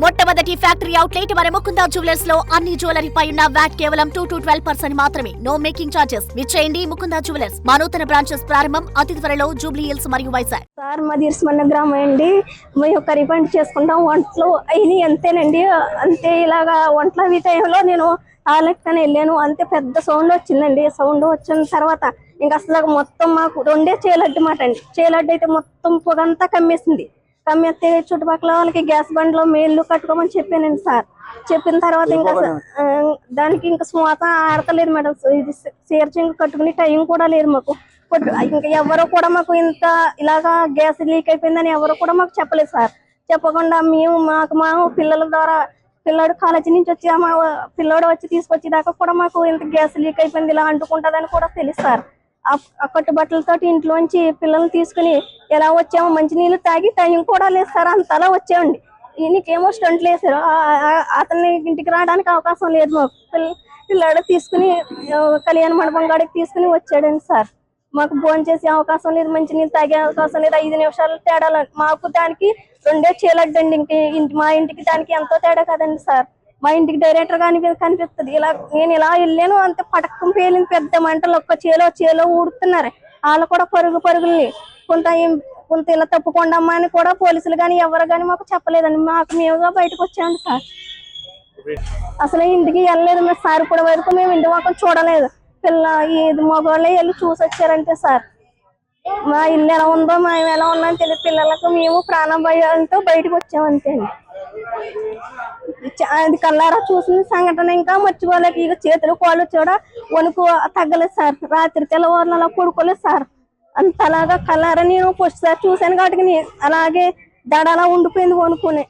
మొట్టమొదటి factory outlet మన Mukunda jewellers లో అన్ని జ్యువెలరీ పై ఉన్న వ్యాట్ కేవలం 2 to 12% మాత్రమే. No making charges. విచ్చేయండి ముకుందా జ్యువెలర్స్. మా నూతన బ్రాంచెస్ ప్రారంభం అతి త్వరలో జూబ్లీ హిల్స్ మరియు వైజాగ్. సార్ మాది ఇర్స్మన్న గ్రామం అండి. మేము ఒక రిఫండ్ చేసుకుంటాం. వంటలు అయినాయి అంతేనండి. అంతే ఇలాగా వంటలు అవి టైంలో నేను ఆలెక్కని వెళ్ళాను. అంతే పెద్ద సౌండ్ వచ్చిందండి. సౌండ్ వచ్చిన తర్వాత ఇంకా అసలు మొత్తం మాకు రెండే చేలడ్డు మాట అండి. చేలడ్డు అయితే మొత్తం పొగంతా కమ్మేసింది. కమ్మేస్తే చుట్టుపక్కల వాళ్ళకి గ్యాస్ బండ్లో మేళ్ళు కట్టుకోమని చెప్పానండి సార్. చెప్పిన తర్వాత ఇంకా దానికి ఇంకా స్మూత ఆడతలేదు మేడం. ఇది చీరచింగ్ కట్టుకుని టైం కూడా లేదు మాకు. ఇంకా ఎవరు కూడా మాకు ఇంత ఇలాగా గ్యాస్ లీక్ అయిపోయిందని ఎవరు కూడా మాకు చెప్పలేదు సార్. చెప్పకుండా మేము మా పిల్లల ద్వారా పిల్లాడు కాలేజీ నుంచి వచ్చి మా పిల్లోడు వచ్చి తీసుకొచ్చేదాకా కూడా మాకు ఇంత గ్యాస్ లీక్ అయిపోయింది ఇలా అంటుకుంటుందని కూడా తెలుసు సార్. ఆ కట్టుబట్టలతో ఇంట్లోంచి పిల్లల్ని తీసుకుని ఎలా వచ్చామో మంచినీళ్ళు తాగి టైం కూడా లేదు సార్. అంతలా వచ్చామండి. ఈయనకేమో స్టంట్లు వేసారు. అతన్ని ఇంటికి రావడానికి అవకాశం లేదు మాకు. పిల్లాడు తీసుకుని కళ్యాణ మండపం కాడికి తీసుకుని వచ్చాడండి సార్. మాకు భోజనం చేసే అవకాశం లేదు, మంచినీళ్ళు తాగే అవకాశం లేదు. 5 నిమిషాలు తేడా మాకు దానికి రెండే చీలడ్డండి. మా ఇంటికి దానికి ఎంతో తేడా కదండి సార్. మా ఇంటికి డైరెక్టర్ గా కనిపిస్తుంది. ఇలా నేను ఇలా వెళ్ళాను అంతే పటక్కం పేలింది. పెద్ద మంటలు ఒక్క చేలో ఊడుతున్నారు. వాళ్ళు కూడా పరుగుల్ని కొంత ఇలా తప్పుకోండమ్మా అని కూడా పోలీసులు కానీ ఎవరు కానీ మాకు చెప్పలేదండి. మేముగా బయటకు వచ్చామండి సార్. అసలు ఇంటికి వెళ్ళలేదు మేము సార్. కూడా వరకు మేము ఇంటి మొక్కలు చూడలేదు. ఇది మగవాళ్ళే వెళ్ళి చూసి వచ్చారంటే సార్. మా ఇల్లు ఎలా ఉందో మేము ఎలా ఉన్నా అని తెలియదు. పిల్లలకు మేము ప్రాణం భయంతో బయటకు వచ్చామంతే అండి. అది కల్లారా చూసిన సంఘటన ఇంకా మర్చిపోలేదు. ఇక చేతులు కాళ్ళు కూడా వణుకు తగ్గలేదు సార్. రాత్రి తెల్లవారులు అలా పడుకోలేదు సార్. అంతలాగా కల్లారా నేను ఫస్ట్ సార్ చూశాను కాబట్టి అలాగే దడ అలా ఉండిపోయింది వణుకుని.